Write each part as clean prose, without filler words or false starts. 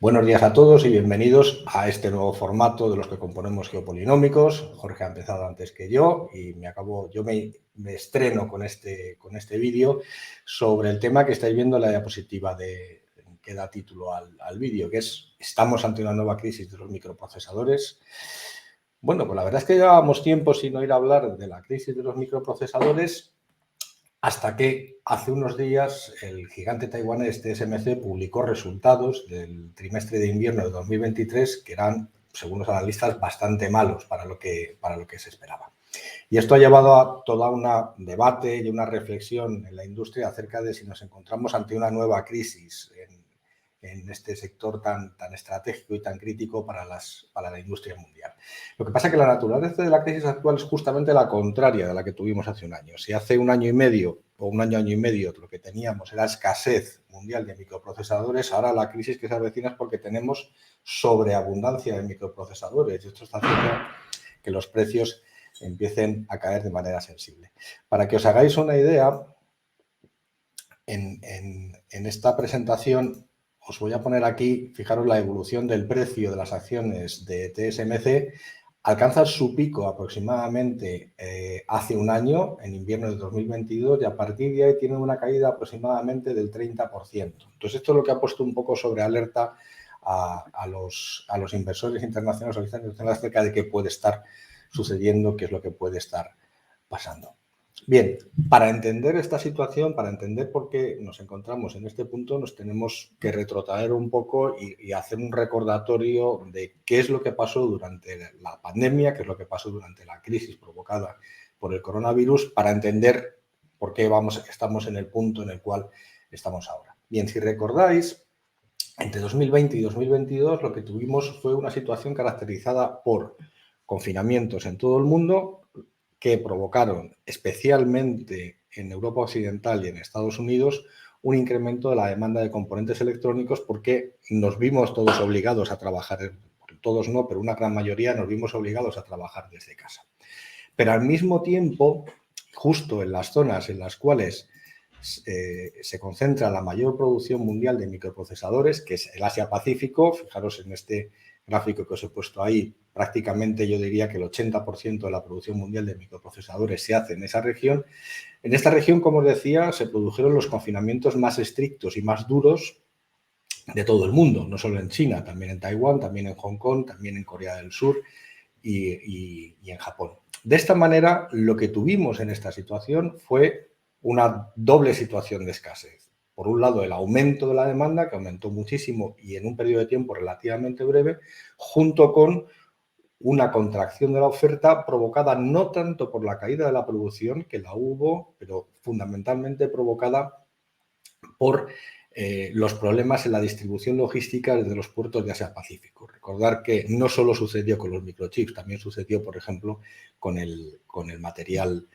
Buenos días a todos y bienvenidos a este nuevo formato de los que componemos Geopolinómicos. Jorge ha empezado antes que yo y me estreno con este vídeo sobre el tema que estáis viendo en la diapositiva que da título al vídeo, que es: ¿estamos ante una nueva crisis de los microprocesadores? Bueno, pues la verdad es que llevábamos tiempo sin oír hablar de la crisis de los microprocesadores, hasta que hace unos días el gigante taiwanés TSMC publicó resultados del trimestre de invierno de 2023 que eran, según los analistas, bastante malos para lo que se esperaba. Y esto ha llevado a todo un debate y una reflexión en la industria acerca de si nos encontramos ante una nueva crisis en este sector tan estratégico y tan crítico para la industria mundial. Lo que pasa es que la naturaleza de la crisis actual es justamente la contraria de la que tuvimos hace un año. Si hace un año y medio o un año y medio lo que teníamos era escasez mundial de microprocesadores, ahora la crisis que se avecina es porque tenemos sobreabundancia de microprocesadores, y esto está haciendo que los precios empiecen a caer de manera sensible. Para que os hagáis una idea, en esta presentación os voy a poner aquí, fijaros la evolución del precio de las acciones de TSMC. Alcanza su pico aproximadamente hace un año, en invierno de 2022, y a partir de ahí tiene una caída aproximadamente del 30%. Entonces, esto es lo que ha puesto un poco sobre alerta a los inversores internacionales acerca de qué puede estar sucediendo, qué es lo que puede estar pasando. Bien, para entender esta situación, para entender por qué nos encontramos en este punto, nos tenemos que retrotraer un poco y hacer un recordatorio de qué es lo que pasó durante la pandemia, qué es lo que pasó durante la crisis provocada por el coronavirus, para entender por qué estamos en el punto en el cual estamos ahora. Bien, si recordáis, entre 2020 y 2022 lo que tuvimos fue una situación caracterizada por confinamientos en todo el mundo, que provocaron, especialmente en Europa Occidental y en Estados Unidos, un incremento de la demanda de componentes electrónicos, porque nos vimos todos obligados a trabajar, todos no, pero una gran mayoría nos vimos obligados a trabajar desde casa. Pero al mismo tiempo, justo en las zonas en las cuales se concentra la mayor producción mundial de microprocesadores, que es el Asia-Pacífico, fijaros en este gráfico que os he puesto ahí, prácticamente yo diría que el 80% de la producción mundial de microprocesadores se hace en esa región. En esta región, como os decía, se produjeron los confinamientos más estrictos y más duros de todo el mundo, no solo en China, también en Taiwán, también en Hong Kong, también en Corea del Sur y en Japón. De esta manera, lo que tuvimos en esta situación fue una doble situación de escasez. Por un lado, el aumento de la demanda, que aumentó muchísimo y en un periodo de tiempo relativamente breve, junto con una contracción de la oferta provocada no tanto por la caída de la producción, que la hubo, pero fundamentalmente provocada por los problemas en la distribución logística desde los puertos de Asia-Pacífico. Recordar que no solo sucedió con los microchips, también sucedió, por ejemplo, con el material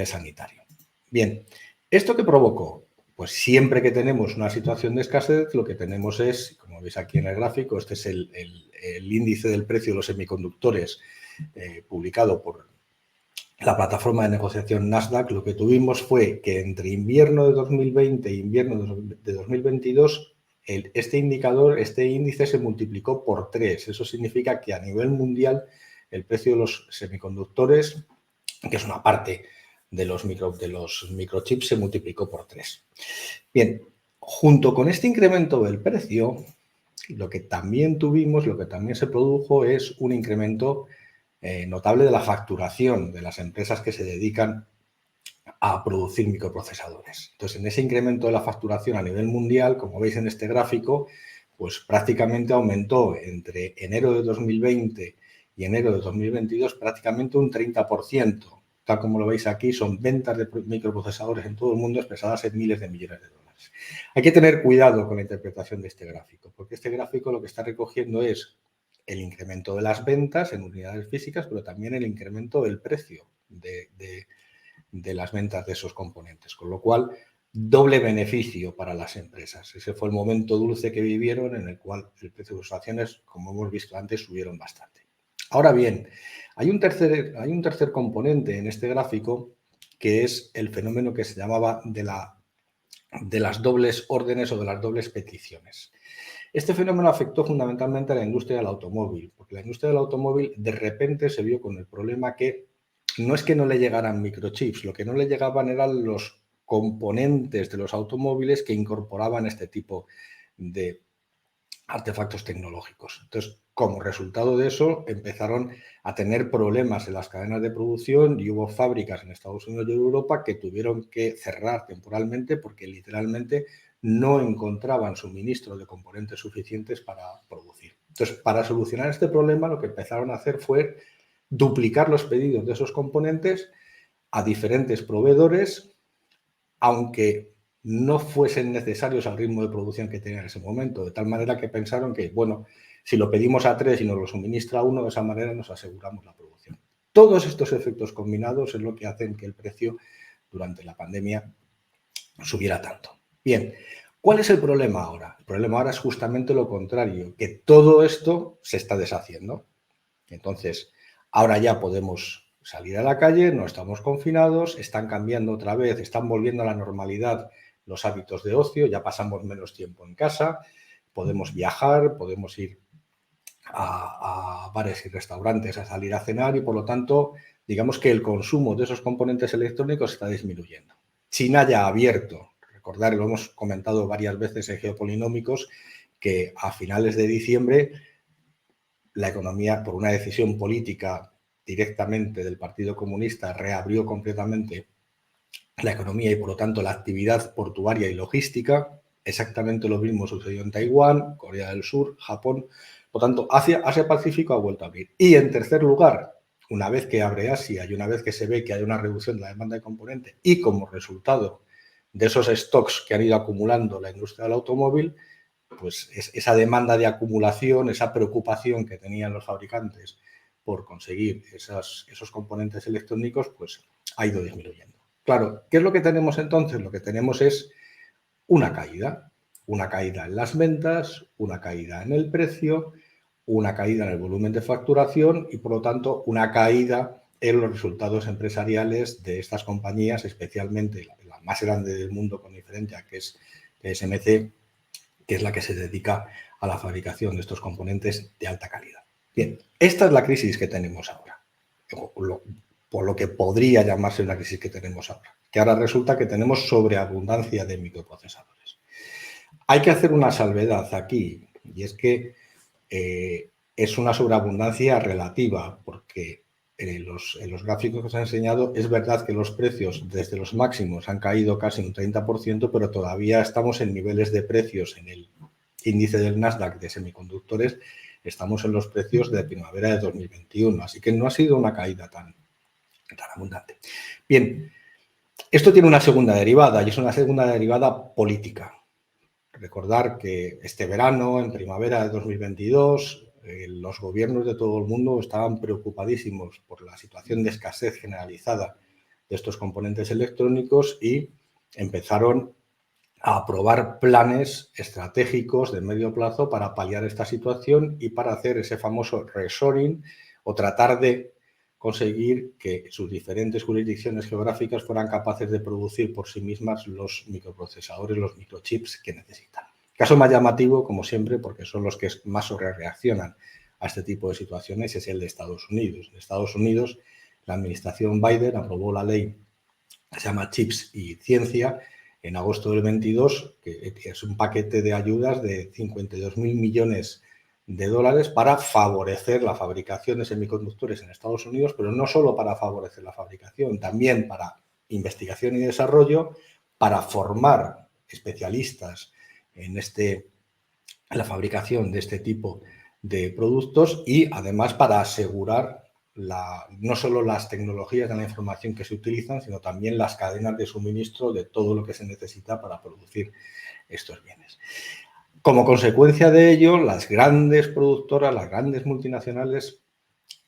sanitario. Bien, ¿esto qué provocó? Pues siempre que tenemos una situación de escasez, lo que tenemos es, como veis aquí en el gráfico, este es el índice del precio de los semiconductores publicado por la plataforma de negociación Nasdaq. Lo que tuvimos fue que entre invierno de 2020 e invierno de 2022, este índice se multiplicó por 3. Eso significa que a nivel mundial el precio de los semiconductores, que es una parte de los microchips, se multiplicó por 3. Bien, junto con este incremento del precio, lo que también se produjo es un incremento notable de la facturación de las empresas que se dedican a producir microprocesadores. Entonces, en ese incremento de la facturación a nivel mundial, como veis en este gráfico, pues prácticamente aumentó entre enero de 2020 y enero de 2022 prácticamente un 30%. Tal como lo veis aquí, son ventas de microprocesadores en todo el mundo expresadas en miles de millones de dólares. Hay que tener cuidado con la interpretación de este gráfico, porque este gráfico lo que está recogiendo es el incremento de las ventas en unidades físicas, pero también el incremento del precio de las ventas de esos componentes, con lo cual doble beneficio para las empresas. Ese fue el momento dulce que vivieron, en el cual el precio de sus acciones, como hemos visto antes, subieron bastante. Ahora bien, hay un tercer componente en este gráfico, que es el fenómeno que se llamaba de la de las dobles órdenes o de las dobles peticiones. Este fenómeno afectó fundamentalmente a la industria del automóvil, porque la industria del automóvil de repente se vio con el problema que no es que no le llegaran microchips, lo que no le llegaban eran los componentes de los automóviles que incorporaban este tipo de artefactos tecnológicos. Entonces, como resultado de eso, empezaron a tener problemas en las cadenas de producción y hubo fábricas en Estados Unidos y Europa que tuvieron que cerrar temporalmente porque literalmente no encontraban suministro de componentes suficientes para producir. Entonces, para solucionar este problema, lo que empezaron a hacer fue duplicar los pedidos de esos componentes a diferentes proveedores, aunque no fuesen necesarios al ritmo de producción que tenían en ese momento, de tal manera que pensaron que, bueno, si lo pedimos a 3 y nos lo suministra uno, de esa manera nos aseguramos la producción. Todos estos efectos combinados es lo que hacen que el precio durante la pandemia subiera tanto. Bien, ¿cuál es el problema ahora? El problema ahora es justamente lo contrario, que todo esto se está deshaciendo. Entonces, ahora ya podemos salir a la calle, no estamos confinados, están cambiando otra vez, están volviendo a la normalidad los hábitos de ocio, ya pasamos menos tiempo en casa, podemos viajar, podemos ir a bares y restaurantes a salir a cenar y, por lo tanto, digamos que el consumo de esos componentes electrónicos está disminuyendo. China ya ha abierto, recordar, lo hemos comentado varias veces en Geopolinómicos, que a finales de diciembre la economía, por una decisión política directamente del Partido Comunista, reabrió completamente la economía y, por lo tanto, la actividad portuaria y logística. Exactamente lo mismo sucedió en Taiwán, Corea del Sur, Japón. Por lo tanto, Asia-Pacífico ha vuelto a abrir. Y, en tercer lugar, una vez que abre Asia y una vez que se ve que hay una reducción de la demanda de componentes y como resultado de esos stocks que han ido acumulando la industria del automóvil, pues esa demanda de acumulación, esa preocupación que tenían los fabricantes por conseguir esos componentes electrónicos, pues ha ido disminuyendo. Claro, ¿qué es lo que tenemos entonces? Lo que tenemos es una caída en las ventas, una caída en el precio, una caída en el volumen de facturación y, por lo tanto, una caída en los resultados empresariales de estas compañías, especialmente la más grande del mundo con diferencia, que es TSMC, que es la que se dedica a la fabricación de estos componentes de alta calidad. Bien, esta es la crisis que tenemos ahora, por lo que podría llamarse una crisis que tenemos ahora, que ahora resulta que tenemos sobreabundancia de microprocesadores. Hay que hacer una salvedad aquí, y es que es una sobreabundancia relativa, porque en los gráficos que os he enseñado es verdad que los precios desde los máximos han caído casi un 30%, pero todavía estamos en niveles de precios en el índice del Nasdaq de semiconductores, estamos en los precios de primavera de 2021, así que no ha sido una caída tan abundante. Bien, esto tiene una segunda derivada y es una segunda derivada política. Recordar que este verano, en primavera de 2022, los gobiernos de todo el mundo estaban preocupadísimos por la situación de escasez generalizada de estos componentes electrónicos y empezaron a aprobar planes estratégicos de medio plazo para paliar esta situación y para hacer ese famoso reshoring o tratar de conseguir que sus diferentes jurisdicciones geográficas fueran capaces de producir por sí mismas los microprocesadores, los microchips que necesitan. Caso más llamativo, como siempre, porque son los que más sobrereaccionan a este tipo de situaciones, es el de Estados Unidos. En Estados Unidos, la administración Biden aprobó la ley que se llama Chips y Ciencia en agosto del 22, que es un paquete de ayudas de 52.000 millones de dólares para favorecer la fabricación de semiconductores en Estados Unidos, pero no solo para favorecer la fabricación, también para investigación y desarrollo, para formar especialistas en la fabricación de este tipo de productos y además para asegurar no solo las tecnologías de la información que se utilizan, sino también las cadenas de suministro de todo lo que se necesita para producir estos bienes. Como consecuencia de ello, las grandes productoras, las grandes multinacionales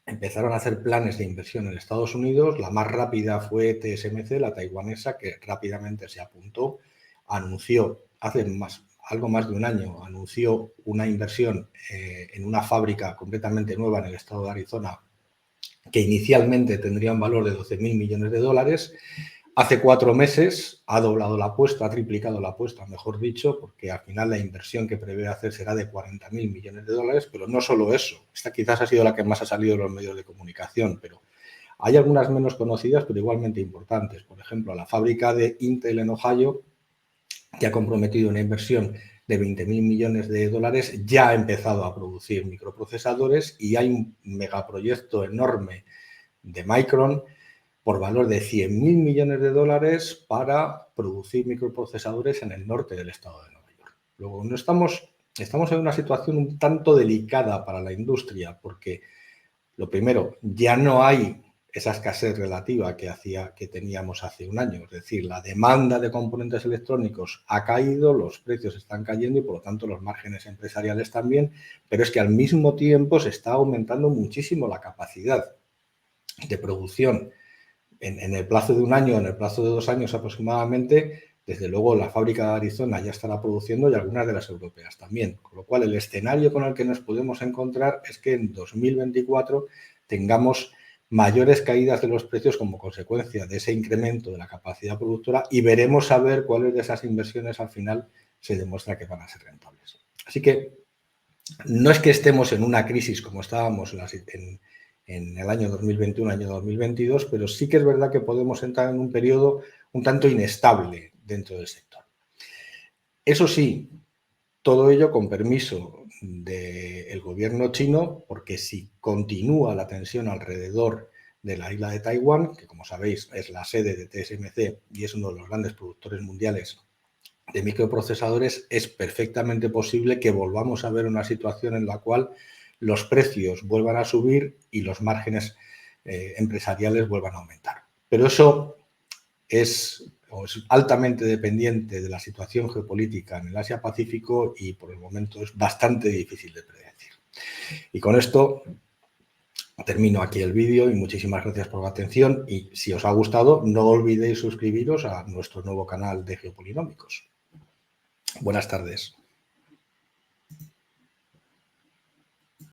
empezaron a hacer planes de inversión en Estados Unidos. La más rápida fue TSMC, la taiwanesa, que rápidamente se apuntó, anunció hace algo más de un año, anunció una inversión en una fábrica completamente nueva en el estado de Arizona que inicialmente tendría un valor de 12.000 millones de dólares. Hace 4 meses ha doblado la apuesta, ha triplicado la apuesta, mejor dicho, porque al final la inversión que prevé hacer será de 40.000 millones de dólares, pero no solo eso. Esta quizás ha sido la que más ha salido de los medios de comunicación, pero hay algunas menos conocidas, pero igualmente importantes. Por ejemplo, la fábrica de Intel en Ohio, que ha comprometido una inversión de 20.000 millones de dólares, ya ha empezado a producir microprocesadores y hay un megaproyecto enorme de Micron por valor de 100.000 millones de dólares para producir microprocesadores en el norte del estado de Nueva York. Luego, no estamos en una situación un tanto delicada para la industria, porque lo primero, ya no hay esa escasez relativa que teníamos hace un año. Es decir, la demanda de componentes electrónicos ha caído, los precios están cayendo y, por lo tanto, los márgenes empresariales también, pero es que al mismo tiempo se está aumentando muchísimo la capacidad de producción en el plazo de un año, en el plazo de 2 años aproximadamente. Desde luego la fábrica de Arizona ya estará produciendo y algunas de las europeas también. Con lo cual el escenario con el que nos podemos encontrar es que en 2024 tengamos mayores caídas de los precios como consecuencia de ese incremento de la capacidad productora y veremos a ver cuáles de esas inversiones al final se demuestra que van a ser rentables. Así que no es que estemos en una crisis como estábamos en el año 2021, año 2022, pero sí que es verdad que podemos entrar en un periodo un tanto inestable dentro del sector. Eso sí, todo ello con permiso del gobierno chino, porque si continúa la tensión alrededor de la isla de Taiwán, que como sabéis es la sede de TSMC y es uno de los grandes productores mundiales de microprocesadores, es perfectamente posible que volvamos a ver una situación en la cual los precios vuelvan a subir y los márgenes empresariales vuelvan a aumentar. Pero eso es altamente dependiente de la situación geopolítica en el Asia-Pacífico y por el momento es bastante difícil de predecir. Y con esto termino aquí el vídeo y muchísimas gracias por la atención y si os ha gustado no olvidéis suscribiros a nuestro nuevo canal de Geopolinómicos. Buenas tardes.